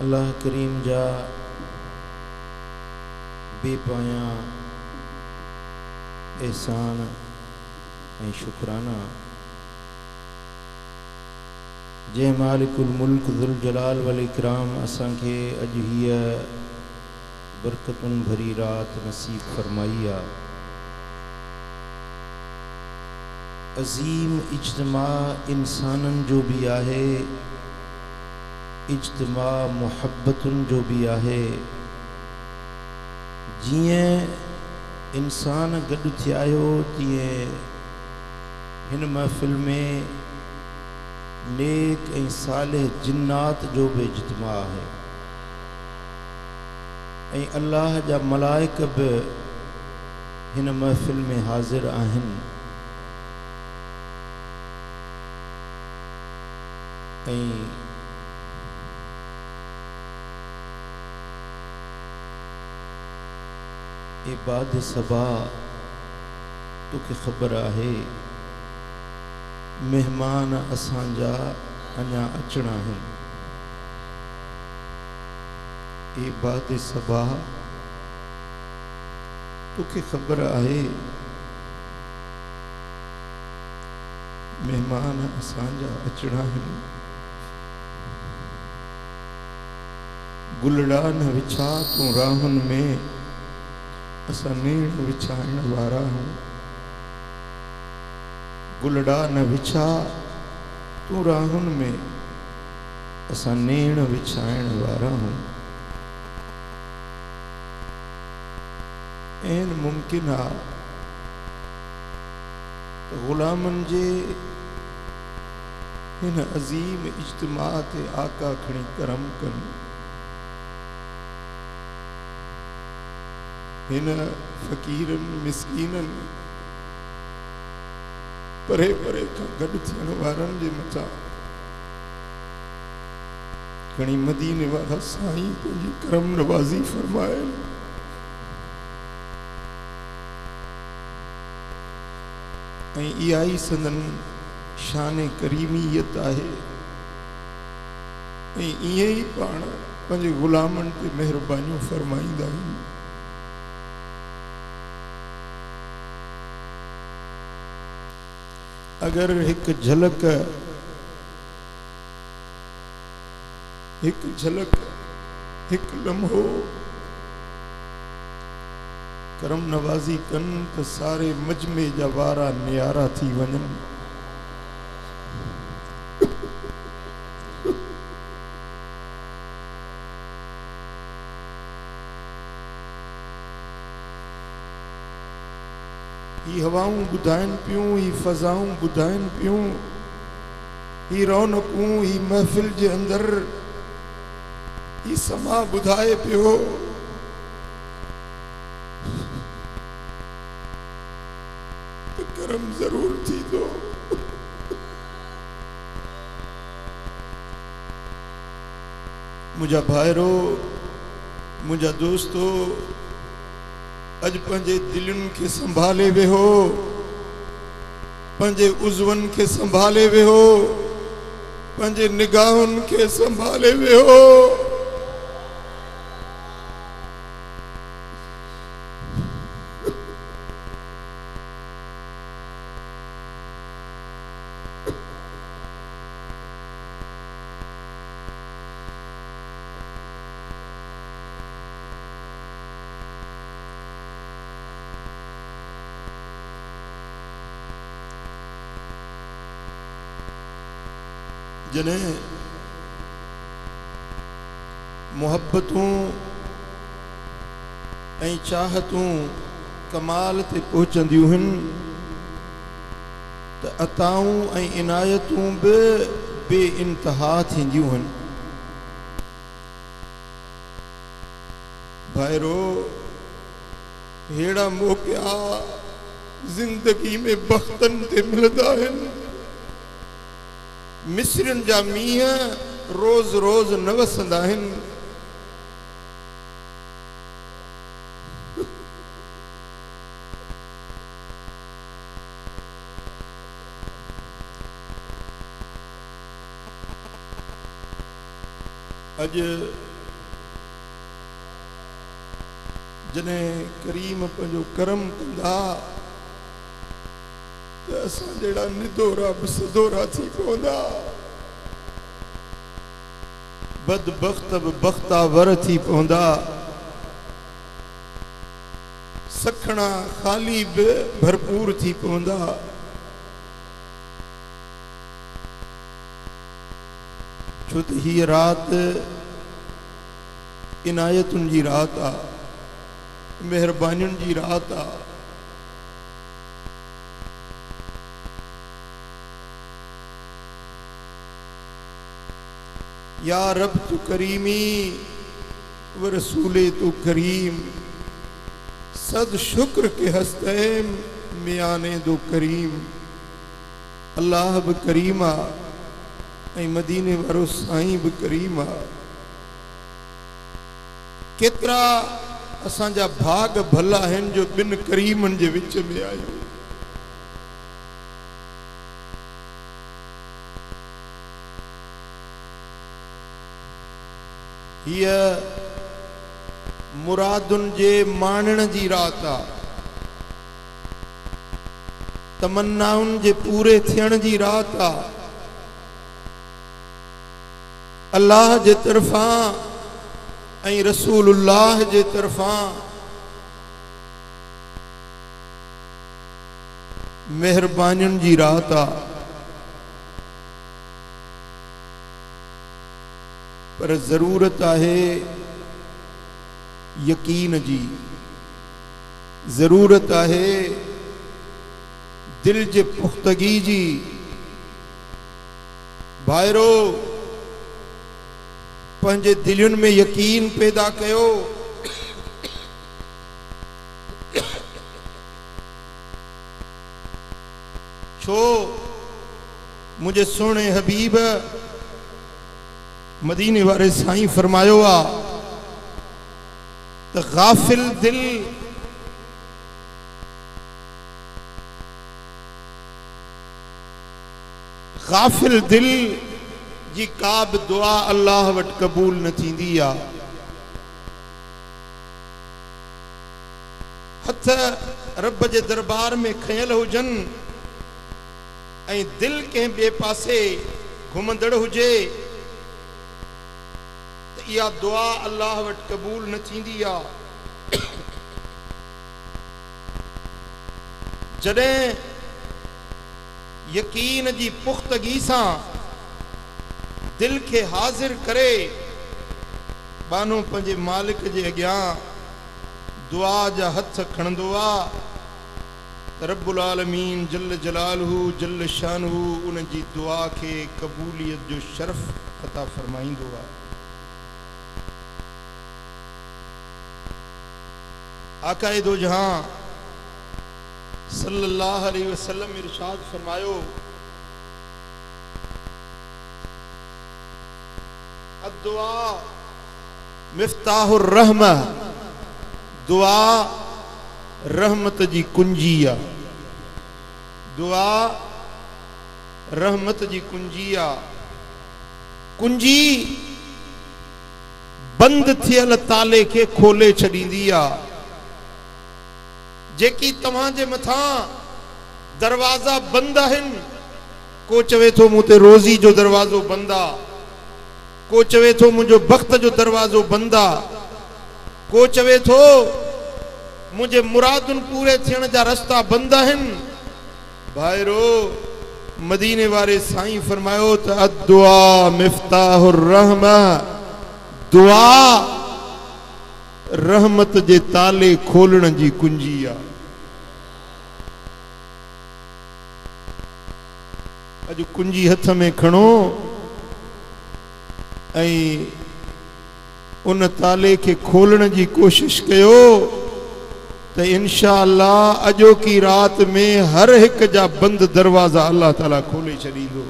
अल्लाह करीम जा बेपाया एहसान ऐं शुक्राना जे मालिकुल मुल्क ज़ुल जलाल वल इकराम असां खे अॼु हीअ बरकतुन भरी रात नसीब फरमाई आहे। अज़ीम इज्तिमा इंसानन जो भी आहे, इज्तिमा मुहब्बतुन जो भी आहे। जिएं इंसान गॾु थिया आहियो तीअं हिन महफ़िल में नेक ऐं सालिह जिन्नात जो भी इज्तिमा आहे ऐं अल्लाह जा मलाइक भी हिन महफ़िल में हाज़िर आहिनि ऐं इबाद सबा तोखे ख़बर आहे मेहमान असांजा अञा अचणा आहिनि। इबाद सबा तोखे ख़बर आहे मेहमान असांजा अचणा आहिनि। गुलड़ा न विछा तूं राहुनि में असां नेण विछाइण वारा हूं। गुलड़ा न विछा तूं राहुनि में असां नेण विछाइण वारा हूं। ऐन मुमकिन आ त ग़ुलामन जे हिन अज़ीम इज्तिमा ते आका खणी करम कनि। हिन फ़कीरन मिस्कीनन परे परे खां गॾु थियण वारनि जे मथां खणी मदीने वारा साईं पंहिंजी करम नवाज़ी फरमाए। ऐं इहा ई संदन शान करीमियत आहे। ऐं ईअं ई पाण पंहिंजे ग़ुलामनि ते महिरबानियूं फरमाईंदा आहियूं। अगर एक झलक एक लम्हो करम नवाज़ी कन तो सारे मजमे जा वारा नियारा थी वञन। ही हवाऊं बुधाइन पियूं, ही फजाऊं बुधाइन पियूं, ही रौनकूं, ही महफिल जे अंदर ही समा बुधाए पियो। तो करम जरूर थी दो। मुझा भाइरो, मुझा दोस्तो, अज पंहिंजे दिलुनि खे संभाले वेहो, पंहिंजे उज़वन खे संभाले वेहो, पंहिंजे निगाहुनि खे संभाले वेहो। जॾहिं मुहब्बतूं ऐं चाहतूं कमाल ते पहुचंदियूं आहिनि त अताऊं ऐं इनायतूं बि बेइंतहा थींदियूं आहिनि। भाइरो, हेड़ा मौक़िआ ज़िंदगी में बख़्तन ते मिलंदा आहिनि। मिस्रनि जा मींहं रोज़ रोज़ न वसंदा आहिनि। अज जने करीम पंजो करम कंदा तो असां जड़ा निदोरा बसदोरा थी पौंदा बदबख्त बख्तावर थी पौंदा सखना खाली भरपूर थी पौंदा छो त ही रात इनायतुन जी रात आ मेहरबानियुन जी रात आ या रब तू करीमी व रसूले तू करीम सद शुक्र के हस्ते मियाने दो करीम अल्लाह ब करीमा ऐं मदीने वारो साईं ब करीमा केतरा असांजा भाग भला आहिनि जो बिन करीमन जे विच में आहियूं। हिय मुरादुन जे मानण जी रात आ तमन्नाउन जे पूरे थियण जी रात आ अल्लाह जे तरफा ऐं रसूलुल्लाह जे तरफा मेहरबानियुन जी रात आ पर जरूरत है यकीन जी जरूरत है दिल जे पुख्तगी जी भाईरो पंहिंजे दिलुन में यकीन पैदा कयो छो मुझे सुने हबीब मदीने वारे साईं फरमायो आ तो गाफिल दिल जी काब दुआ अल्लाह वट कबूल न थींदी आ हथ रब जे दरबार में खयल हुजन ऐं दिल के बे पासे घुमंदड़ हुजे तो या दुआ अल्लाह वट कबूल न थींदी आ जडे यकीन जी पुख्तगी सा दिल के हाजिर करे बानो पंजे मालिक जे अग्यां दुआ जा हथ खणंदो आ रब्बुल आलमीन जल्ल जलालहू जल्ल शानहू उन जी दुआ के कबूलियत जो शर्फ अता फरमाइंदो आ। आकाए दो जहां सल्लल्लाहु अलैहि वसल्लम इरशाद फरमायो दुआ मिफ्ताहुर रहमा दुआ रहमत जी कुंजी आ दुआ रहमत जी कुंजी आ कुंजी बंद थियल ताले के खोले छॾींदी आ जेकी तव्हां जे मथां दरवाजा बंद आहिनि को चवे थो मूं ते रोज़ी जो दरवाजो बंद आ को चवे थो मुझो बख्त जो दरवाजो बंदा को चवे थो मुझे मुरादुन पूरे थियण जा रस्ता बंद आहिनि भाईरो मदीने वारे साईं फरमायो त अद्दुआ मिफ्ताहुर रहमा दुआ रहमत जे ताले खोलण जी कुंजी आ अज कुंजी हथ में खणो ऐं उन ताले के खोलण की कोशिश कयो तो इंशाअल्लाह अजो की रात में हर एक जा बंद दरवाजा अल्लाह ताला खोले छॾींदो।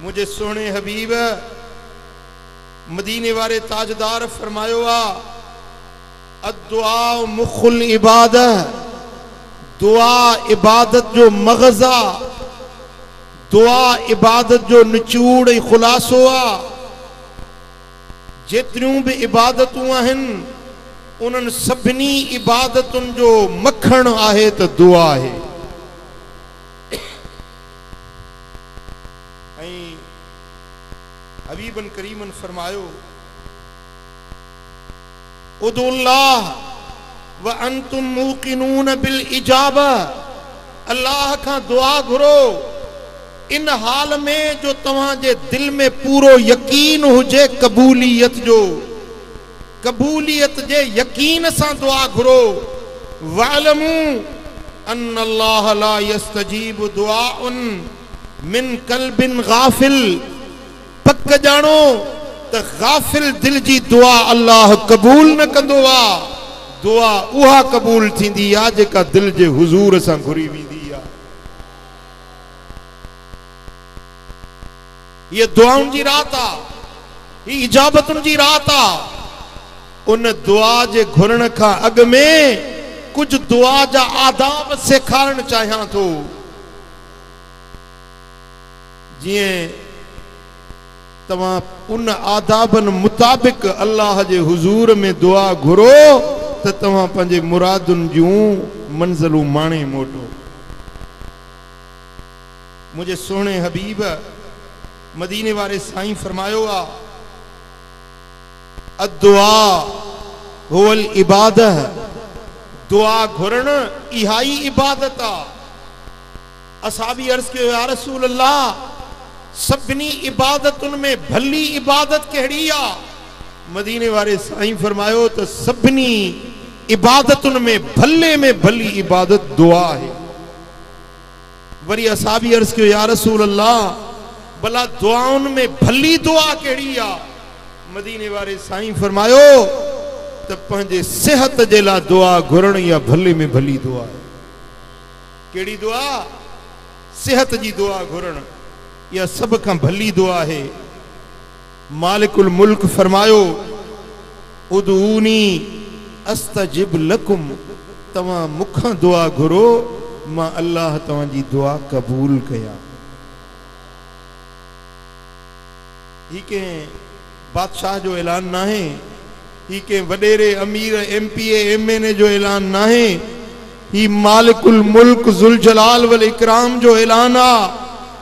मुझे सोने हबीब मदीने वाले ताजदार फरमायो आ अद्दुआ मुखुल इबादत दुआ इबादत जो मगजा दुआ इबादत जो निचूड़ ऐं खुलासो आ। जेतिरियूं बि इबादतूं आहिनि उन्हनि सभिनी इबादतुनि जो मखण आहे त दुआ आहे। ऐं हबीबन करीमन फरमायो उदुल्लाह व अंतुम मूकिनून बिल इजाबा, अल्लाह खां दुआ घुरो इन हाल में जो तव्हांजे दिल में पूरो यकीन हुजे कबूलियत जो। कबूलियत जे यकीन सां दुआ घुरो। वअलमू अन अल्लाह ला यस्तजीब दुआउन मिन कल्बिन गाफिल, पक जानो त गाफिल दिल जी दुआ अल्लाह कबूल न कंदो आ। दुआ उहा कबूल थींदी आ जेका दिल जे हुजूर सां घुरी वेंदी आ। ये दुआउनि जी रात आ, ही इजाबतुनि जी रात आ। उन दुआ जे घुरण खां अॻ में कुछ दुआ जा आदाब सेखारण चाहियां थो। जीअं तव्हां उन आदाबन मुताबिक अल्लाह जे हुजूर में दुआ घुरो त तव्हां पंहिंजे मुरादुनि जूं मंज़िलूं माणे मोटो। मुझे सोहणे हबीब मदीने वारे साईं फरमायो आ अदुआ हुवल इबादह, दुआ घुरण इहाई इबादत आ। असहाबी अर्ज कयो या रसूल अल्लाह, सभिनी इबादतुनि में भली इबादत कहिड़ी आ? मदीने वारे साईं फरमायो त सभिनी इबादतुनि में भली इबादत दुआ है। वरी असहाबी अर्ज कयो या रसूल अल्लाह, भला दुआउनि में भली दुआ कहिड़ी आ? मदीने वारे साईं फरमायो त पंहिंजे सिहत जे लाइ दुआ घुरण या भले में भली दुआ है। कहिड़ी दुआ? सिहत जी दुआ घुरण या सब खां भली दुआ है। मालिकुल मुल्क फरमायो उदऊनी अस्तजिब लकुम, तव्हां मूंखां दुआ घुरो मां अल्लाह तव्हांजी दुआ कबूल कया। ही के बादशाह जो ऐलान ना है, ही के वडेरे अमीर एमपीए एमएनए जो ऐलान ना है, ही मालिकुल मुल्क जुल जलाल वल इकराम जो ऐलान आ।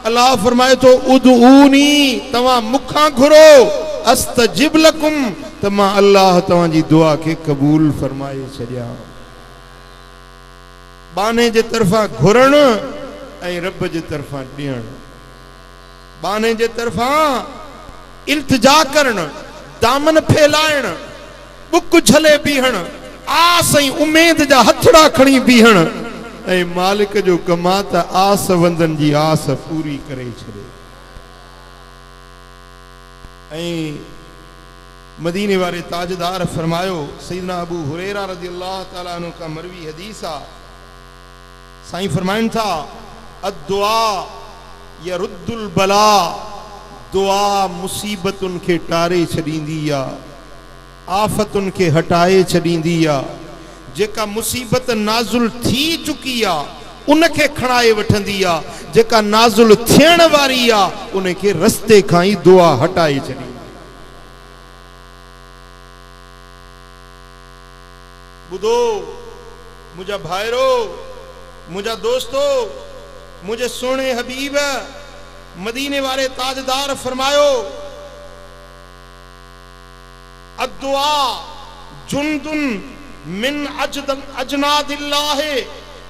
अल्लाह फरमाए तो उदऊनी, तव्हां मूंखां घुरो, अस्तजिब लकुम, त मां अल्लाह तव्हांजी दुआ के कबूल फरमाए छॾियां। बाने जे तरफां घुरण ऐं रब जे तरफां ॾियण। बाने जे तरफां इल्तिजा करण, दामन फैलाइण, बुक झले बीहण, आस ऐं उमेद जा हथड़ा खणी बीहण, ऐं मालिक जो कमा त आस वंदन जी आस पूरी करे छॾे। ऐं मदीने वारे ताजदार फरमायो, सैयदना अबू हुरैरा रज़ियल्लाहु ताला अन्हु का मरवी हदीस आ। साईं फरमाइनि था अद्दुआ यरुद्दुल बला, दुआ मुसीबतुनि खे टारे छॾींदी आ, आफ़तुनि खे हटाए छॾींदी आ। जेका मुसीबत नाज़ुल थी चुकी आ उनखे खणाए वठंदी आ, जेका नाज़ुल थियण वारी आ उनखे रस्ते खां ई दुआ हटाए छॾींदी। ॿुधो मुंहिंजा भाइरो, मुंहिंजा दोस्तो, मुंहिंजे सोणे हबीब मदीने वारे ताजदार फरमायो अद्दुआ जुंदुन मिन अजनादिल्लाह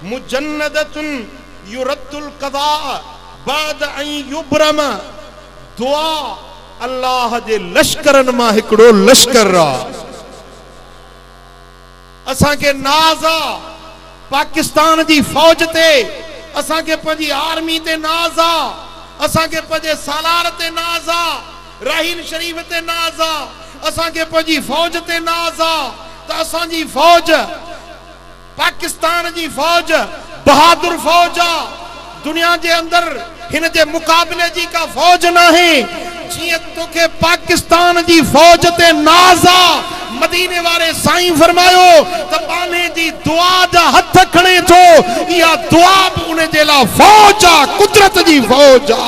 मुजन्नदतुन युरद्दुल क़दा बाद अन युब्रम। दुआ अल्लाह जे लश्करन मां हिकड़ो लश्कर आ। असां के नाज़ आ पाकिस्तान जी फौज ते, असां के पंहिंजी आर्मी ते नाज़ आ, असां के पंहिंजे सालार ते नाज़ आ, राहीन शरीफ ते नाज़ आ, असां के पंहिंजी फौज ते नाज़ आ त असांजी फौज, पाकिस्तान जी फौज बहादुर फौज आ। दुनिया जे अंदर हिन जे मुकाबले जी का फौज ना है। जीअं तोखे पाकिस्तान जी फौज ते नाज़ आ, मदीने वारे साईं फरमायो त बाने जी दुआ जा हथ खणे थो, इहा दुआ भी उन जे ला फौज आ, कुदरत जी फौज आ।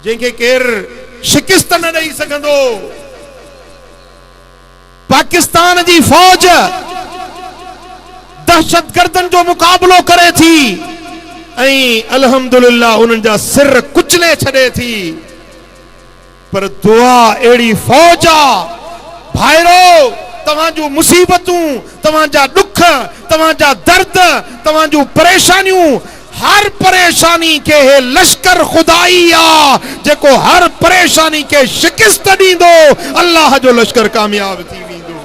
जंहिंखे केर शिकस्त न ॾेई सघंदो। पाकिस्तान जी फौज दहशतगर्दन जो मुकाबलो करे थी ऐं अल्हम्दुलिल्लाह उन्हनि जा सिर कुचले छॾे थी। पर दुआ अहिड़ी फौज आ भाइरो, तव्हांजूं मुसीबतूं, तव्हांजा दुख, तव्हांजा दर्द, तव्हांजूं परेशानियूं, हर परेशानी के हे लश्कर खुदाई आ जेको हर परेशानी के शिकस्त ॾींदो, अल्लाह जो लश्कर कामयाब थी वेंदो।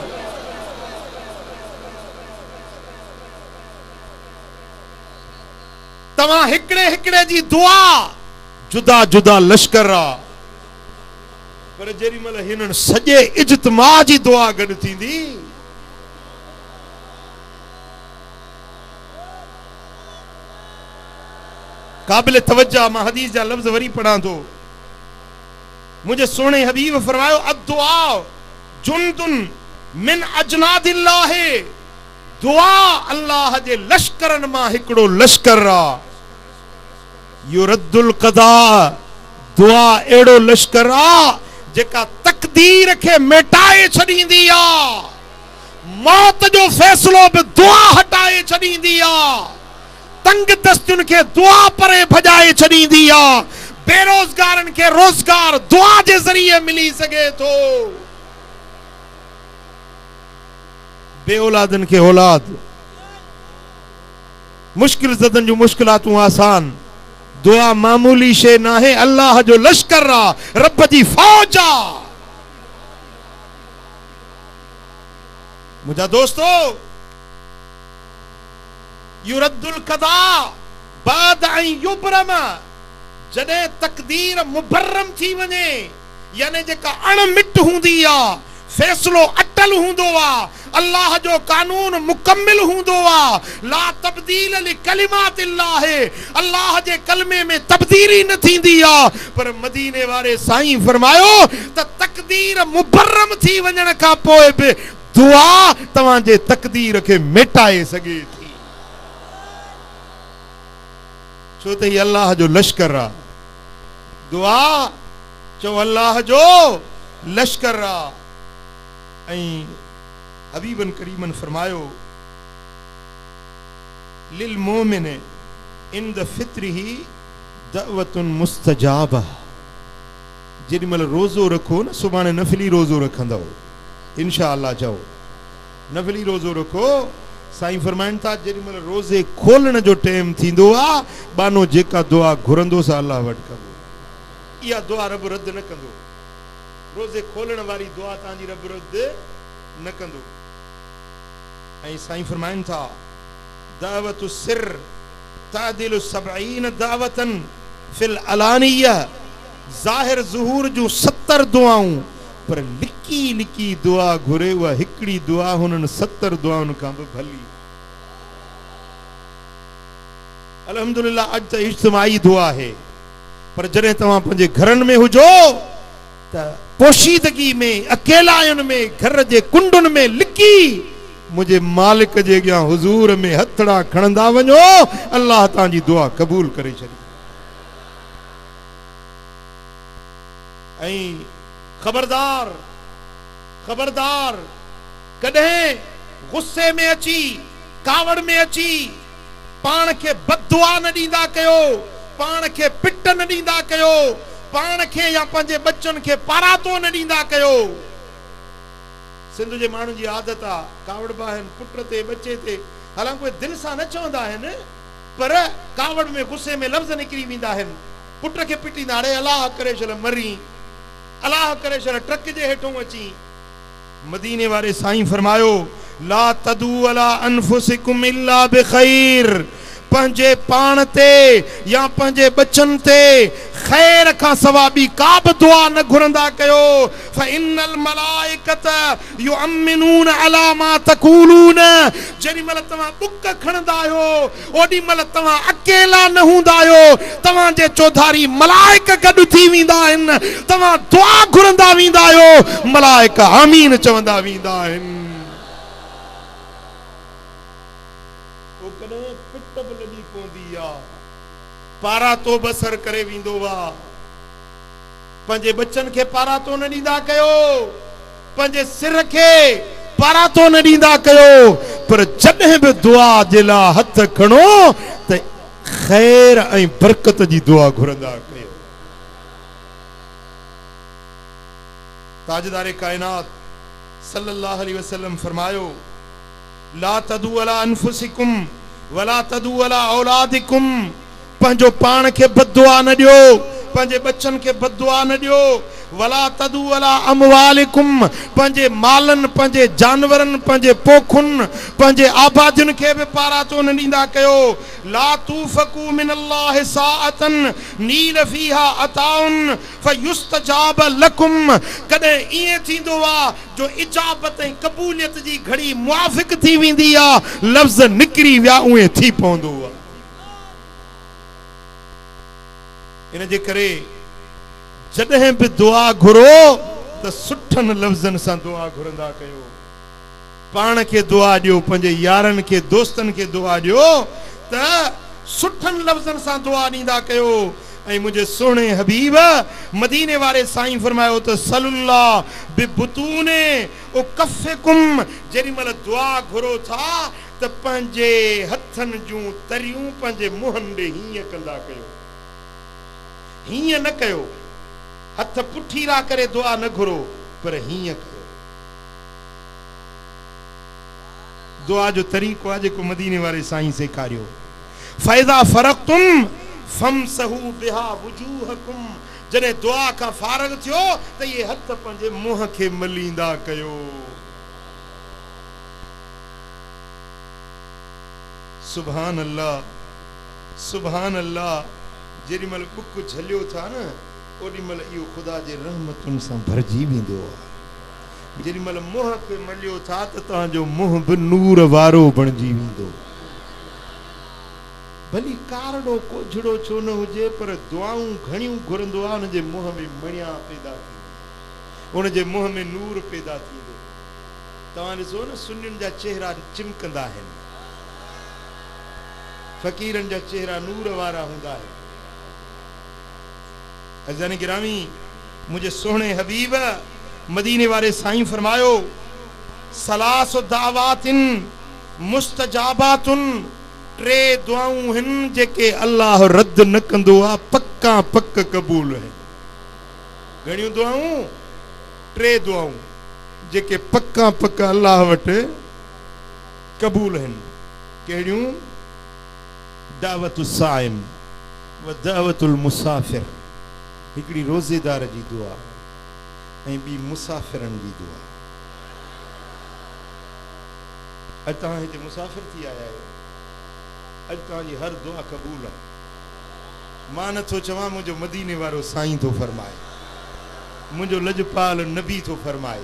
तव्हां हिकिड़े हिकिड़े जी दुआ जुदा जुदा लश्कर आ, पर जेॾी महिल हिननि सॼे इज्तिमा जी दुआ गॾु थींदी, काबिल तवज्जा। मां हदीस जा लफ्ज़ वरी पढ़ां थो। मुझे सोने हबीब फरमायो अद्दुआ जुंदुन मिन अजनादिल्लाह, दुआ अल्लाह जे लश्करन मां हिकिड़ो लश्कर आ। युरद्दुल क़दा, दुआ एड़ो लश्कर आ जेका तकदीर के मिटाए छॾींदी आ। मौत जो फैसलो भी दुआ हटाए छॾींदी आ। तंग दस्तुन के दुआ परे भजाए छॾींदी आ। बेरोजगारन के रोजगार दुआ जे ज़रिए मिली सके तो, बे औलादन के औलाद, मुश्किल ज़दन जो मुश्किलातूं आसान। दुआ मामूली शे ना है, अल्लाह जो लश्कर आ, रब जी फौज आ। मुझा दोस्तों, युरद्दुल क़दा बाद अन युबरम, जॾहिं तकदीर मुबर्रम थी वञे, यानी जेका अणमिट हूंदी आ, फैसलो अटल हूंदो आ, अल्लाह जो कानून मुकम्मिल हूंदो आ। ला तब्दील लिकलिमातिल्लाह, अल्लाह जे कलमे में तब्दीली न थींदी आ। पर मदीने वारे साईं फरमायो त तकदीर मुबर्रम थी वञण खां पोइ बि दुआ तव्हां जे तकदीर खे मिटाए सघे थी। छो त ही अल्लाह जो लश्कर आ। दुआ चो अल्लाह जो लश्कर आ। ऐं हबीबन करीमन फरमायो लिल मोमिन इंद फित्रिही दअवतुन मुस्तजाबा। जेॾी महिल रोज़ो रखो न, सुभाणे नफ़िली रोज़ो रखंदव इंशाअल्लाह। चओ नफ़िली रोज़ो रखो, साईं फरमाइनि था जेॾी महिल रोज़े खोलण जो टाइम थींदो आहे, बानो जेका दुआ घुरंदो सा अल्लाह वटि कबो। इहा दुआ रब रद्द न कंदो। रोज़े खोलण वारी दुआ तव्हांजी रब रद्द न कंदो। ऐं साईं फरमाइनि था दावतु सिर तादिलु सबईन दावतन फिल अलानिया। ज़ाहिर ज़ुहूर जूं 70 दुआऊं, पर लिकी लिकी दुआ घुरे उहा हिकिड़ी दुआ हुननि 70 दुआउनि खां बि भली। अल्हम्दुलिल्लाह अॼु त इज्तिमाई दुआ है, पर जॾहिं तव्हां पंहिंजे घरनि में हुजो त पोशीदगी में, अकेलायुनि में, घर जे कुंडुनि में लिकी मुझे मालिक जे अॻियां हुज़ूर में हथड़ा खणंदा वञो, अल्लाह तव्हांजी दुआ क़बूल करे छॾी। ऐं खबरदार खबरदार, कॾहिं गुस्से में अची, कावड़ में अची पाण खे बददुआ न ॾींदा कयो, पाण खे पिट न ॾींदा कयो, पाण खे या पंहिंजे बच्चनि खे पारातो न ॾींदा कयो। सिंध जे माण्हुनि जी आदत आहे, कावड़ बाहिनि पुट ते बच्चे ते, हालांकि उहे दिलि सां न चवंदा आहिनि, पर कावड़ में गुस्से में लफ़्ज़ निकिरी वेंदा आहिनि। पुट खे पिटींदा, अड़े अलाह करे छॾ मरी, अलाह करे छॾ ट्रक जे हेठों अची। मदीने वारे साईं फरमायो ला तदू अला अनफुसिकुम इल्ला बिखैर। पंहिंजे पाण ते या पंहिंजे बच्चनि ते खैर का सवाबी का भी दुआ न घुरंदा कयो। फ़इन्नल मलाइकत युअम्मिनून अला मा तक़ूलून। जेडी मल तवा बुक खणंदा आयो ओडी मल तवा अकेला न हूंदा आयो, तवा जे चौधारी मलाइक गड थी वेंदा आहिनि। तवा दुआ घुरंदा वेंदा आयो, मलाइक आमीन चवंदा वेंदा आहिनि। ओ कने पिट बि लॻी पवंदी आ, पारा तो बसर करे वेंदो वा। पंहिंजे बच्चन खे पारा तो न ॾींदा कयो, पंहिंजे सिर खे पारा तो न ॾींदा कयो, पर जॾहिं बि दुआ जे लाइ हथ खणो त खैर ऐं बरकत जी दुआ घुरंदा कयो। ताजदार कायनात सल्लल्लाहु अलैहि वसल्लम फरमायो, ला तदू अला अनफुसिकुम वला तदू अला औलादिकुम। पंहिंजो पाण खे बददुआ न ॾियो, पंहिंजे बच्चन खे बददुआ न ॾियो। वला तदू अला अमवालिकुम, पंहिंजे मालन, पंहिंजे जानवरन, पंहिंजे पोखुन, पंहिंजे आबादियुनि खे बि पारा तो न ॾींदा कयो। ला तूफकू मिनल्लाहि साअतन नील फीहा अताउन फयुस्तजाब लकुम। कॾहिं ईअं थींदो आहे जो इजाबत ऐं क़बूलियत जी घड़ी मुआफ़िक थी वेंदी आहे, लफ़्ज़ निकिरी विया उहे थी पवंदो आहे। इन जे करे जॾहिं बि दुआ घुरो त सुठनि लफ़्ज़नि सां दुआ घुरंदा कयो। पाण खे दुआ ॾियो, पंहिंजे यारनि खे, दोस्तनि खे दुआ ॾियो त सुठनि लफ़्ज़नि सां दुआ ॾींदा कयो। ऐं मुंहिंजे सुहिणे हबीब मदीने वारे साईं फरमायो त सल्लल्लाहु बिबुतूने ओ कफ़कुम। जेॾी महिल दुआ घुरो था त पंहिंजे हथनि जूं तरियूं पंहिंजे मुंहनि ॾे हीअं कंदा कयो, हीअं न कयो। हथ पुठीरा करे दुआ न घुरो, पर हीअं कयो। दुआ जो तरीक़ो आहे जेको मदीने वारे साईं सेखारियो। फ़इज़ा फ़रग़्तुम फ़मसहू बिहा वुजूहकुम। जॾहिं दुआ खां फारग थियो त ये हथ पंहिंजे मुंह खे मलींदा कयो। सुभान अल्लाह, सुभान अल्लाह। जेॾी महिल बुक झलियो था न, ओॾी महिल इहो ख़ुदा जे रहमतुनि सां भरिजी वेंदो आहे। जेॾी महिल मुंहं खे मलियो था त तव्हांजो मुंहुं बि नूर वारो बणिजी वेंदो। भली कारड़ो कोझड़ो छो न हुजे, पर दुआऊं घणियूं घुरंदो आहे, हुनजे मुंहं में मणिया पैदा थींदो, हुनजे मुंहं में नूर पैदा थींदो। तव्हां ॾिसो न, सुन्नियुनि जा चेहरा चिमकंदा आहिनि, फ़क़ीरनि जा चेहरा नूर वारा हूंदा आहिनि। अज़ीज़ान गिरामी, मुझे सुहिणे हबीब मदीने वारे साईं फरमायो, सलासु दावातिन मुस्तजाबातुन। टे दुआऊं हिन जेके अल्लाह रद्द न कंदो आहे, पक्का पक क़बूल आहिनि। घणियूं दुआऊं? टे दुआऊं जेके पक्का पक अल्लाह वटि क़बूल आहिनि। कहिड़ियूं? दावतु साइम व दावतुल मुसाफिर। हिकिड़ी रोज़ेदार जी दुआ ऐं ॿी मुसाफ़िरनि जी दुआ। अॼु तव्हां हिते मुसाफ़िर थी आया आहियो, अॼु तव्हांजी हर दुआ क़बूल आहे। मां नथो चवां, मुंहिंजो मदीने वारो साईं थो फरमाए, मुंहिंजो लजपाल नबी थो फरमाए।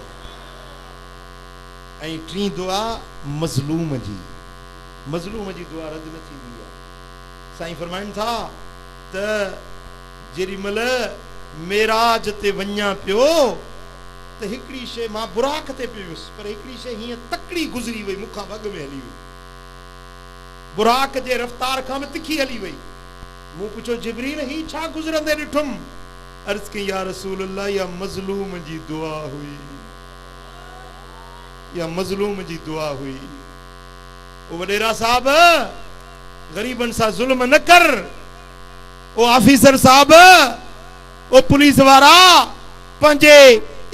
ऐं टीं दुआ मज़लूम जी। मज़लूम जी दुआ रद्द न थींदी आहे। साईं फरमाइनि था त जेॾी महिल मेराज ते वञा पियो त हिकिड़ी शइ, मां बुराक ते पियो हुयुसि, पर हिकिड़ी शइ हीअं तकड़ी गुज़री वई, मूंखां वॻ में हली वई, बुराक जे रफ़्तार खां बि तिखी हली वई। मूं पुछियो, जिब्रील ही छा गुज़रंदे ॾिठुमि? अर्ज़ कई, या रसूल अल्लाह, या मज़लूम जी दुआ हुई, या मज़लूम जी दुआ हुई। ओ वॾेरा साहब, ग़रीबनि सां ज़ुल्म न कर। ओ ऑफिसर साहब, ओ पुलिस वारा, पंहिंजे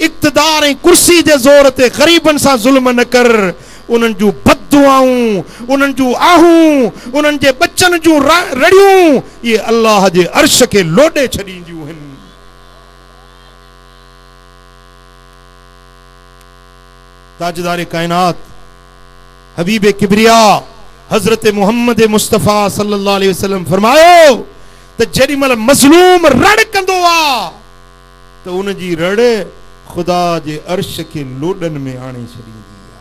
इक़्तिदार ऐं कुर्सी जे ज़ोर ते ग़रीबनि सां ज़ुल्म न कर। उन्हनि जूं बददुआऊं, उन्हनि जूं आहूं, उन्हनि जे बच्चनि जूं रड़ियूं, इहे अल्लाह जे अर्श खे लोॾे छॾींदियूं आहिनि। ताजदार कायनात हबीब किबरिया हजरत मोहम्मद मुस्तफ़ा सल्लल्लाहु अलैहि वसल्लम फरमायो त जेॾीमहिल मज़लूम रड़ कंदो आहे त उन जी रड़ ख़ुदा जे अर्श खे लोॾनि में आणे छॾींदी आहे।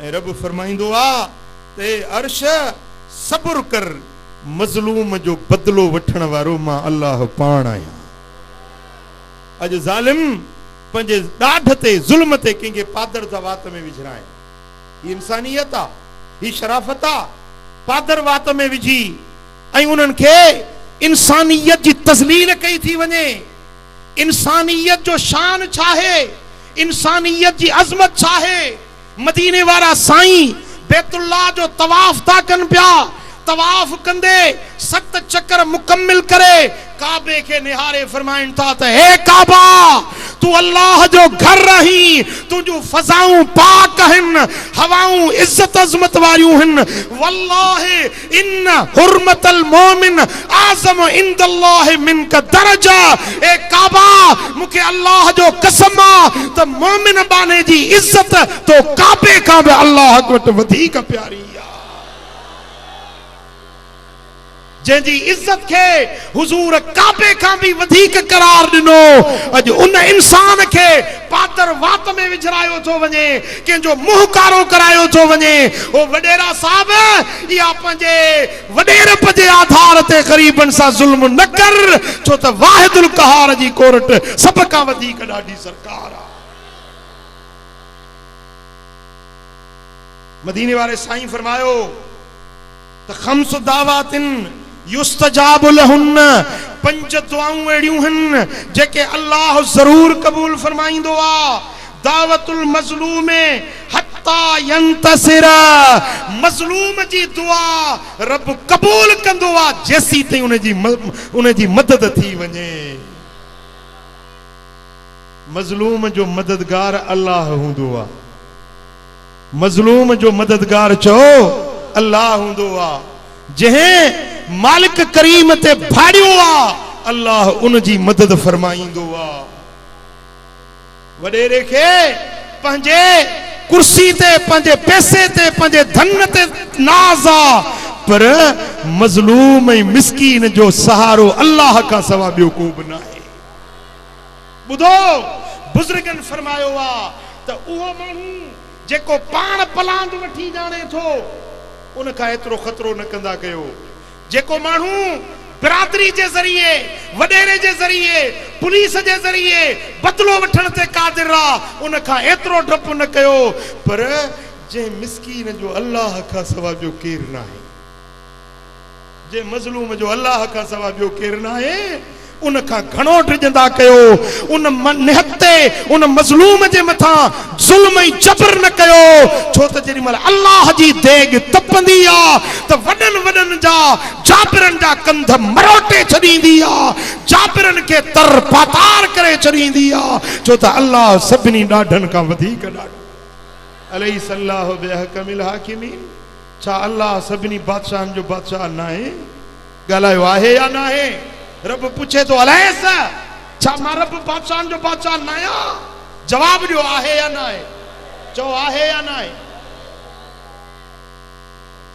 ऐं रब फरमाईंदो आहे त हे अर्श सब्र कर, मज़लूम जो बदिलो वठण वारो मां अल्लाह पाण आहियां। अॼु ज़ालिम पंहिंजे ॾाढ ते ज़ुल्म ते कंहिंखे पादर था वात में विझराए। ही इंसानियत आहे, ही शराफ़त आहे। पादर वात में विझी ऐं उन्हनि खे इंसानियत जी तज़लील कई थी वञे। इंसानियत जो शान छा आहे, इंसानियत जी अज़मत छा आहे। मदीने वारा साईं बैतुल्लाह जो तवाफ था कनि पिया। तवाफ कंदे 7 चक्कर मुकम्मिल करे काबे के निहारे फरमाइन था त हे काबा तू अल्लाह जो घर रही, तुझू फजाऊं पाक हन, हवाऊं इज्जत अजमत वारियूं हन। वल्लाहि इन हुर्मतल मोमिन आज़म इंदल्लाह मिनका दरजा। ए काबा मुखे अल्लाह जो कसम आ त मोमिन बाने जी इज्जत तो काबे का बि अल्लाह वटि वधीक प्यारी। जंहिंजी इज्जत के हुजूर काबे का भी वधीक करार दिनो, अज उन इंसान के पादर वात में विझरायो थो वने, कंहिंजो मुंह कारो करायो थो वने। ओ वडेरा साहब या पंहिंजे वडेरप जे आधार ते ग़रीबन सां ज़ुल्म न कर, छो त वाहिदुल क़हार जी कोर्ट सब का वधीक ॾाढी सरकार आ। मदीने वाले साईं फरमायो त खम्स दावातिन युस्तजाब लहुन, 5 दुआऊं अहिड़ियूं हन जेके अल्लाह ज़रूर क़बूल फरमाईंदो आ। दावतुल मज़लूम हत्ता यंतसिर, मज़लूम जी दुआ रब क़बूल कंदो आ जेसी ताईं उन जी मदद थी वञे। मज़लूम जो मददगार अल्लाह हूंदो आ। मज़लूम जो मददगार चओ अल्लाह हूंदो आ। जंहिं मालिक करीम ते भाड़ियो आ अल्लाह उन जी मदद फरमाईंदो आ। वडेरे खे पंहिंजे कुर्सी ते, पंहिंजे पैसे ते, पंहिंजे धन ते नाज़ आ, पर मज़लूम ऐं मिस्कीन जो सहारो अल्लाह का सवा ॿियो को बि न आहे। ॿुधो बुज़ुर्गनि फरमायो आ त उहो माण्हू जेको पाण पलांद वठी ॼाणे थो उन खां एतिरो ख़तरो न कंदा कयो। जेको माण्हू बिरादरी जे ज़रिए, वडेरे जे ज़रिए, पुलिस जे ज़रिए बदलो वठण ते क़ादिर आ उन खां एतिरो डपु न कयो। पर जंहिं मिस्कीन जो अल्लाह खां सवा ॿियो केरु न आहे, जंहिं मज़लूम जो अल्लाह खां सवा ॿियो केरु न आहे, उन खां घणो डिजंदा कयो। उन निहते उन मज़लूम जे मथां ज़ुल्म ऐं जबर न कयो, छो त जेॾीमहिल अल्लाह जी देग तपंदी आ त वॾनि वॾनि जा जाबिरनि जा कंध मरोटे छॾींदी आ, जाबिरनि खे तर पातार करे छॾींदी आ, छो त अल्लाह सभिनी ॾाढनि खां वधीक ॾाढो। अलैहिस्सलाहु बिअहकमिल हाकिमीन। छा अल्लाह सभिनी बादशाहनि जो बादशाह न आहे? ॻाल्हायो आहे या न आहे? रब पूछे तो अलैस, छा मां रब बादशाहनि जो बादशाह न आहियां? जवाब ॾियो आहे या न आहे? चओ आहे या न आहे?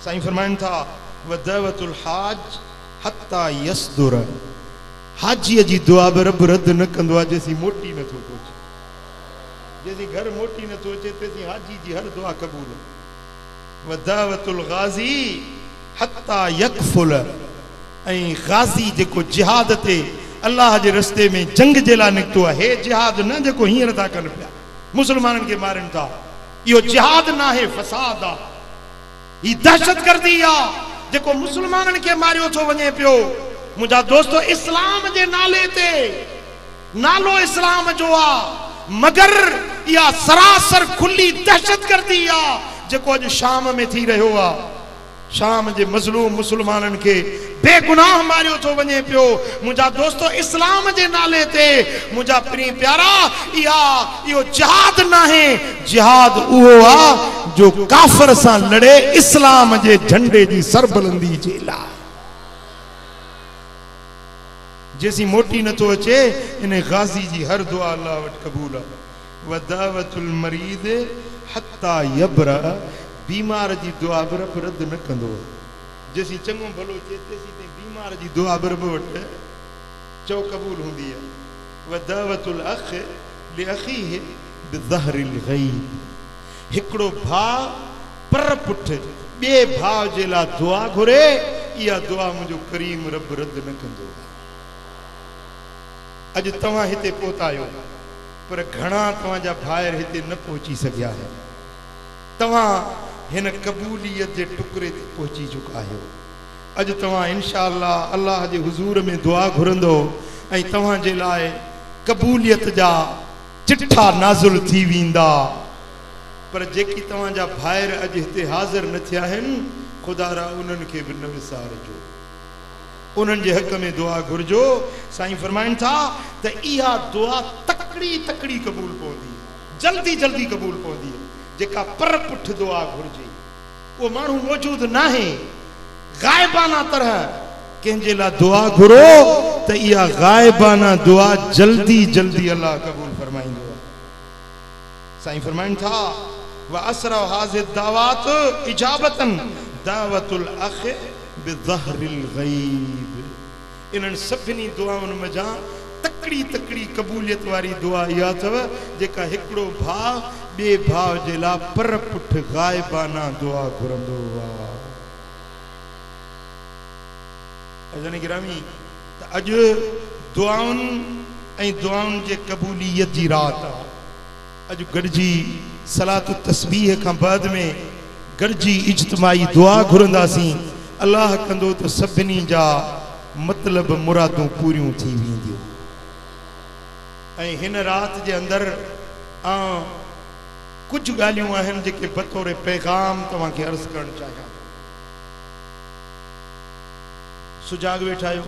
साईं फरमाइनि था वदवतुल हाज हत्ता यसदुर, हाजीअ जी दुआ बि रब रद्द न कंदो आहे जेसी मोटी नथो पहुचे। जेसी घर मोटी नथो अचे तेसी हाजी जी हर दुआ क़बूल। वदवतुल गाज़ी हत्ता यकफुल, ऐं गाज़ी जेको जिहाद ते अल्लाह जे रस्ते में जंग जे लाइ निकितो आहे, हे जिहाद न जेको हींअर था कनि पिया मुसलमाननि खे मारनि था, इहो जिहाद न आहे, फसाद आहे, ही दहशतगर्दी आहे जेको मुसलमाननि खे मारियो थो वञे पियो। मुंहिंजा दोस्तो, इस्लाम जे नाले ते, नालो इस्लाम जो आहे, मगर इहा सरासर खुली दहशतगर्दी आहे जेको अॼु शाम में थी रहियो आहे। शाम जे मज़लूम मुसलमाननि खे बेगुनाह मारियो थो वञे पियो। मुंहिंजा दोस्तो, इस्लाम जे नाले ते मुंहिंजा प्रिय प्यारा, इहो जिहाद न आहे, जिहाद उहो आहे जो काफ़िर सां लड़े इस्लाम जे झंडे जी सरबलंदी जे लाइ। जेसी मोटी नथो अचे इन गाज़ी जी हर दुआ अल्लाह वटि क़बूल आहे। वदावतुल मरीद हत्ता यबरा, बीमार जी दुआ बि रब रद्द न कंदो। जेसी चंगो भलो चेतेसी ते बीमार जी दुआ बरब वट चो कबूल हुंदी है व दावतुल अख लिअखीह बिज़हरिल गैब हिकड़ो भा पर पुठ बे भाव जे ला दुआ घुरे या दुआ मुझो करीम रब रद्द न कंदो अज तवा हिते पहुतायो पर घणा तवा जा भायर हिते न पहुंची सकिया है तवा हिन कबूलियत जे टुकरे ते पहुंची चुका आहियो अज तवा इंशाअल्लाह अल्लाह जे हुजूर में दुआ घुरंदो ऐं तवा जे लाए कबूलियत जा चिट्ठा नाज़िल थी विंदा पर जेकी तवा जा भायर अज हिते हाजिर न थिया आहिनि खुदा रा उन्हनि खे बि न विसारजो उन्हनि जे हक़ में दुआ घुरजो साईं फरमाइनि था त इहा दुआ तकड़ी तकड़ी कबूल पवंदी जल्दी जल्दी कबूल पवंदी जेका पर पुठ दुआ घुरजे वो माण्हू मौजूद नाहे गायबाना तरह कंहिंजे लाइ दुआ घुरो त इहा गायबाना दुआ जल्दी जल्दी अल्लाह कबूल फरमाईंदो साईं फरमाइनि था व असरा हाज़िर दावत इजाबतन दावतुल अख बिज़हरिल गैब इन्हनि सभिनी दुआउनि मजा तकड़ी तकड़ी कबूलियत वारी दुआ इहा अथव जेका हिकिड़ो भाउ ॿिए भाउ जे लाइ पर पुठ गाइबाना दुआ घुरंदो आहे अजन गिरामी त अॼु दुआउनि ऐं दुआउनि जे कबूलियत जी रात आहे अॼु गॾिजी सलात तस्बीह खां बाद में गॾिजी इज्तिमाई दुआ घुरंदासीं अल्लाह कंदो त सभिनी जा मतलब मुरादूं पूरियूं थी वेंदियूं ऐं हिन रात जे अंदरि कुछ ॻाल्हियूं आहिनि जेके बतौर पैगाम तव्हांखे अर्ज़ करणु चाहियां सुजाग वेठा आहियो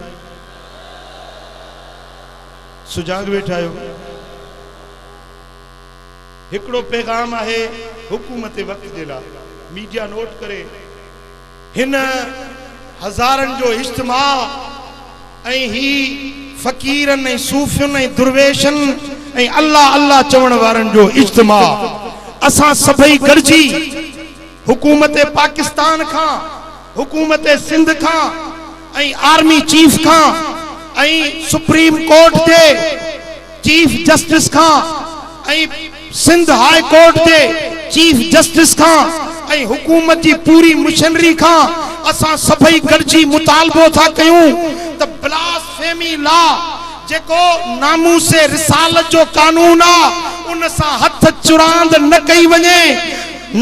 सुजाग वेठा आहियो हिकिड़ो पैगाम आहे हुकूमत वक़्त जे लाइ मीडिया नोट करे हिन हज़ारनि जो इज्तिमा ऐं ही फ़कीरनि ऐं सूफ़ियुनि ऐं दुर्वेशनि ऐं अल्लाह अल्लाह चवण वारनि जो इज्तिमा असां सभई गॾिजी हुकूमत पाकिस्तान खां हुकूमत सिंध खां ऐं आर्मी चीफ खां ऐं सुप्रीम कोर्ट जे चीफ जस्टिस खां ऐं सिंध हाई कोर्ट जे चीफ जस्टिस खां ऐं हुकूमत जी पूरी मिशनरी खां असां सभई गॾिजी मुतालबो था कयूं त ब्लास्फेमी लॉ जेको नामूस रिसालत जो कानून आहे उन सां हथ चुरांद न कई वञे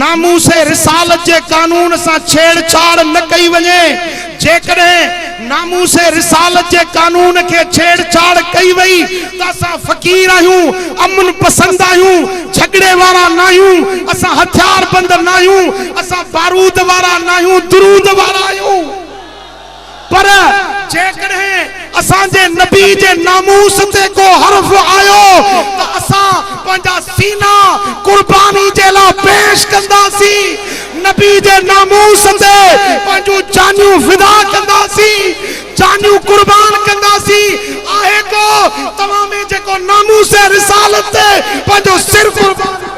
नामूस रिसालत जे कानून सां छेड़छाड़ न कई वञे जेकॾहिं नामूस रिसालत जे कानून के छेड़छाड़ कई वई त असां फ़कीर आहियूं अमन पसंद आहियूं झगड़े वारा न आहियूं असां हथियार बंद न आहियूं असां बारूद वारा न आहियूं दुरूद वारा आहियूं पर जेकॾहिं असांजे नबी जे नामूस ते को हर्फ आयो त असां पंहिंजा सीना कुर्बानी जे लाइ पेश कंदासीं नबी जे नामूस ते पंहिंजूं जानियूं फिदा कंदासीं जानियूं कुर्बान कंदासीं आहे को तव्हां में जेको नामूस रिसालत ते पंहिंजो सिर कुर्बान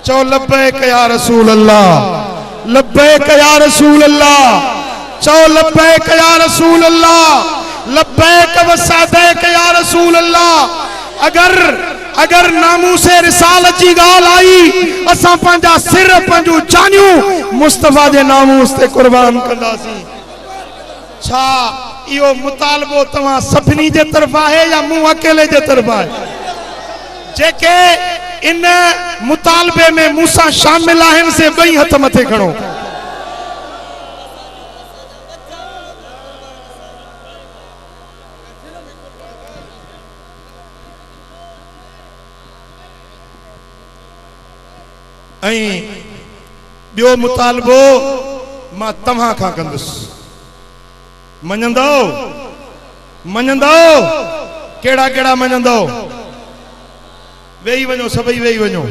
चो लब्बैक या रसूल अल्लाह लब्बैक या रसूल अल्लाह चो लब्बैक या रसूल अल्लाह लब्बैक व सदैक या रसूल अल्लाह अगर नामूस रिसालत जी गाल आई असां पंहिंजा सिर पंहिंजूं जानियूं मुस्तफा जे नामूस ते कुर्बान कंदासीं छा इहो मुतालबो तव्हां सभिनी जे तरफ़ आहे या मूं अकेले जे तरफ़ आहे जेके इन मुतालबे में मूसा शामिल आहिनि से ॿई हथ मथे खणो ऐं ॿियो मुतालबो मां तव्हां खां कंदुसि मञंदो कहिड़ा कहिड़ा मञंदो वेही वञो सभई वेही वञो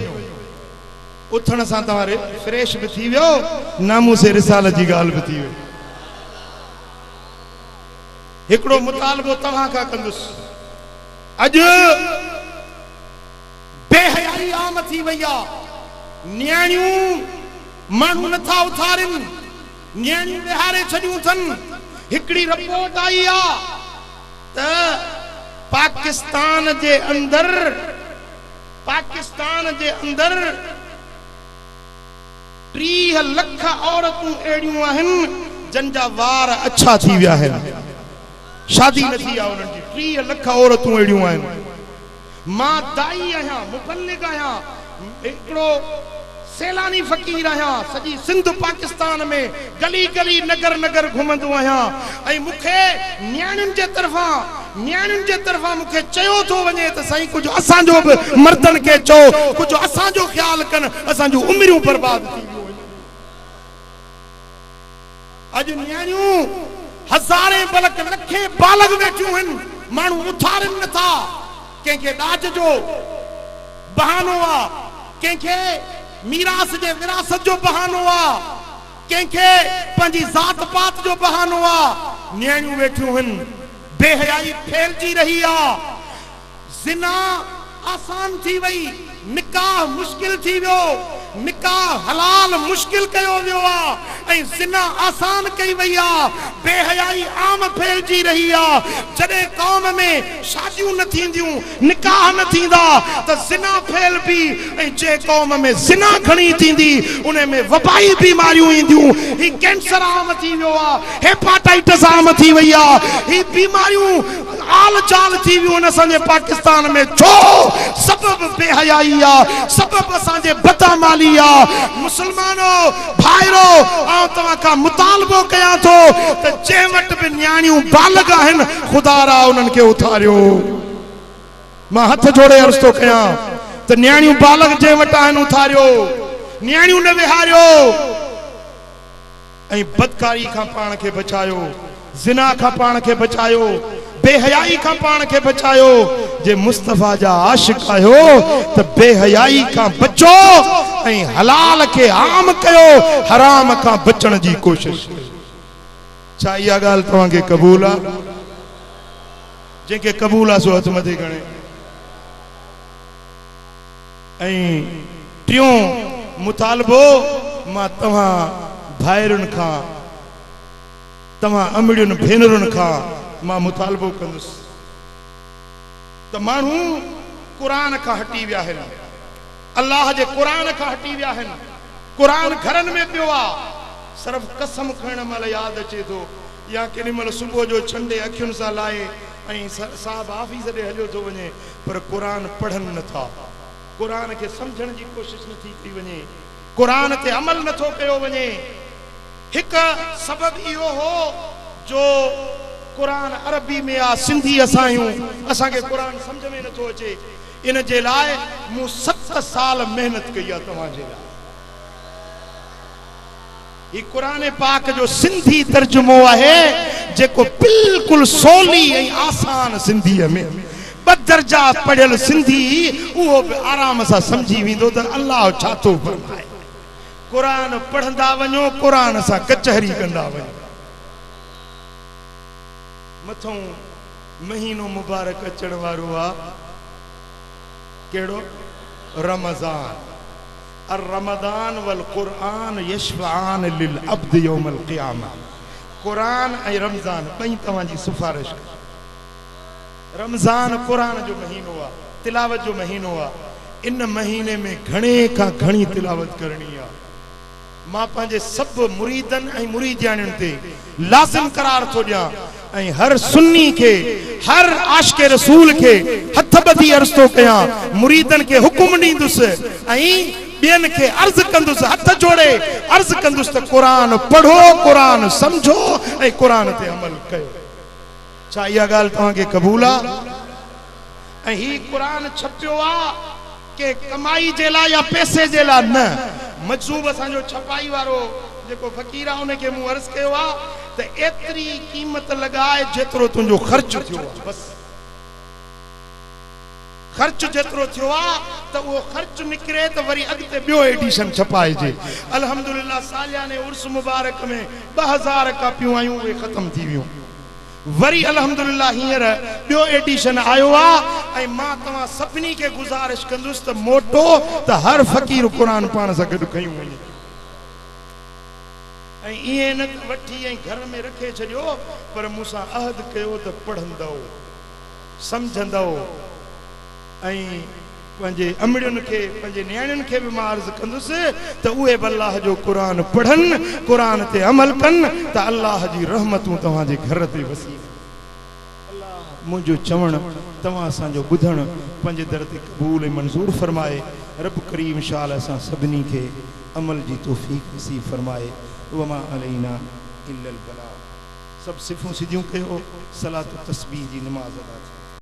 उथण सां तव्हां फ्रेश भी थी वियो नामूस रिसालत जी ॻाल्हि भी थी वई हिकिड़ो मुतालबो तव्हां खां कंदुसि अॼु बेहयाई आम थी वई आहे न्याणियूं माण्हू नथा उथारिन, न्याणियूं विहारे छॾियूं अथनि। हिकिड़ी रिपोर्ट आई आहे त पाकिस्तान जे अंदरि 30 लख औरतूं अहिड़ियूं आहिनि जन जा वार अच्छा थी विया आहिनि, शादी न थी आहे उन्हनि जी। 30 लख औरतूं अहिड़ियूं आहिनि। मां दाई आहियां, मुबल्लिग आहियां, हिकिड़ो सैलानी फ़क़ीर आहियां, सॼी सिंध पाकिस्तान में गली गली नगर नगर घुमंदो आहियां। ऐं मूंखे न्याणियुनि जे तरफ़ां मूंखे चयो थो वञे त साईं कुझु असांजो बि मर्दनि खे चओ, कुझु असांजो ख़्यालु कनि, असांजूं उमिरियूं बर्बाद थी वियूं। अॼु न्याणियूं हज़ारे बल्कि लखे बालग वेठियूं आहिनि, माण्हू उथारनि नथा। कंहिंखे ॾाज जो बहानो आहे, कंहिंखे मीरास जे विरासत जो बहानो आहे, कंहिंखे पंहिंजी ज़ात पात जो बहानो आहे। न्याणियूं वेठियूं आहिनि, बेहयाई फैलजी रही आहे, ज़िना आसान थी वई, निकाह मुश्किल थी वियो, निकाह हलाल मुश्किल कयो वियो आहे ऐं ज़िना आसान कई वई आहे, बेहयाई आम फैलजी रही आहे। जॾहिं क़ौम में शादियूं न थींदियूं, निकाह न थींदा त ज़िना फैलबी, ऐं जे क़ौम में ज़िना घणी थींदी उन में वबाई बीमारियूं ईंदियूं। ही कैंसर आम थी वियो आहे, हेपाटाइटिस आम थी वई आहे, ही बीमारियूं आल चाल थी वियूं आहिनि असांजे पाकिस्तान में। छो? सबब बेहयाई आहे, सबब असांजे बदअमली आहे। मुसलमानो भाइरो, आउं तव्हां खां मुतालबो कयां थो त जंहिं वटि बि न्याणियूं बालग आहिनि, ख़ुदा रा उन्हनि खे उथारियो। मां हथ जोड़े अर्ज़ थो कयां त न्याणियूं बालग जंहिं वटि आहिनि उथारियो, न्याणियूं न विहारियो। ऐं बदकारी खां पाण खे बचायो, ज़िना खां पाण खे बचायो, बेहयाई खां पाण खे बचायो। जे मुस्तफ़ा जा आशिक़ आहियो त बेहयाई खां बचो ऐं हलाल खे आम कयो, हराम खां बचण जी कोशिश। छा इहा ॻाल्हि तव्हांखे क़बूल आहे? जंहिंखे क़बूल आहे सो हथ मथे खणे। ऐं टियों मुतालबो मां तव्हां भाइरुनि खां, तव्हां अमड़ियुनि भेनरुनि खां मां मुतालबो कंदुसि त माण्हू क़ुरान खां हटी विया आहिनि, अल्लाह जे क़ुरान खां हटी विया आहिनि। क़ुरान घरनि में पियो आहे, सिर्फ़ कसम खणण महिल यादि अचे थो या केॾी महिल सुबुह जो छंडे अखियुनि सां लाहे ऐं साहब ऑफिस ॾे हलियो थो वञे, पर क़ुरान पढ़नि नथा, क़ुरान खे सम्झण जी कोशिशि नथी थी वञे, क़ुरान ते अमल नथो कयो वञे। हिकु सबबु इहो हो जो क़ुरान अरबी में आहे, सिंधी असां आहियूं, असांखे क़ुरान सम्झ में नथो अचे। इन जे लाइ मूं 7 साल महिनत कई आहे तव्हांजे लाइ। ही क़ुरान पाक जो सिंधी तर्जुमो आहे जेको बिल्कुलु सवली ऐं आसान सिंधीअ में, 2 दर्जा पढ़ियल सिंधी उहो बि आराम सां सम्झी वेंदो त अल्लाह छा थो फरमाए। क़ुरान पढ़ंदा वञो, क़ुरान सां कचहरी कंदा वञो। मथों महीनो मुबारक अचण वारो आहे, कहिड़ो? रमज़ान। अर रमज़ान वल क़ुरान यशफ़आन लिल अब्द यौमल क़ियामा। क़ुरान ऐं रमज़ान ॿई तव्हांजी सिफ़ारिश। रमज़ान क़ुरान जो महीनो आहे, तिलावत जो महीनो आहे। इन महीने में घणे खां घणी तिलावत करणी आहे। मां पंहिंजे सभु मुरीदनि ऐं मुरीदियाणियुनि ते लाज़िम करार थो ॾियां ऐं हर सुन्नी खे, हर आशिक़े रसूल खे हथ ॿधी अर्ज़ थो कयां, मुरीदनि खे हुकुम ॾींदुसि ऐं ॿियनि खे अर्ज़ कंदुसि, हथ जोड़े अर्ज़ कंदुसि त क़ुरान पढ़ो, क़ुरान सम्झो ऐं क़ुरान ते अमल कयो। छा इहा ॻाल्हि तव्हांखे क़बूल आहे? ऐं ही क़ुरान छपियो आहे के कमाई जे लाइ या पैसे जे लाइ न। मजूब असांजो छपाई वारो जेको फ़क़ीर आहे उनखे मूं अर्ज़ कयो आहे त एतिरी क़ीमत लॻाए जेतिरो तुंहिंजो ख़र्च थियो आहे, बसि ख़र्च जेतिरो थियो आहे त उहो ख़र्च निकिरे त वरी अॻिते ॿियो एडिशन छपाइजे। अल्हम्दुलिल्लाह सालियाने उर्स मुबारक में 2000 कापियूं आयूं, उहे ख़तम थी वियूं। वरी अल्हम्दुलिल्लाह हींअर ॿियो एडिशन आयो आहे ऐं मां तव्हां सभिनी खे गुज़ारिश कंदुसि त मोटो त हर फ़क़ीर क़ुरान पाण सां गॾु खयूं वञे ऐं ईअं न वठी ऐं घर में रखे छॾियो पर मूंसां अहद कयो त पढ़ंदव सम्झंदव ऐं पंहिंजे अमड़ियुनि खे पंहिंजे नियाणियुनि खे बि मां अर्ज़ु कंदुसि त उहे बि अल्लाह जो क़ुरान पढ़नि क़ुरान ते अमल कनि त अल्लाह जी रहमतूं तव्हांजे घर ते वसी मुंहिंजो चवणु तव्हां असांजो ॿुधणु पंहिंजे दर ते क़बूल ऐं मंज़ूर फरमाए रब करीम शाल असां सभिनी खे अमल जी तौफ़ीक़ नसीब फरमाए वमा अलैना इल्लल बलाग सब सिफ़ूं सिधियूं कयो सलात तस्बीह जी नमाज़ अदा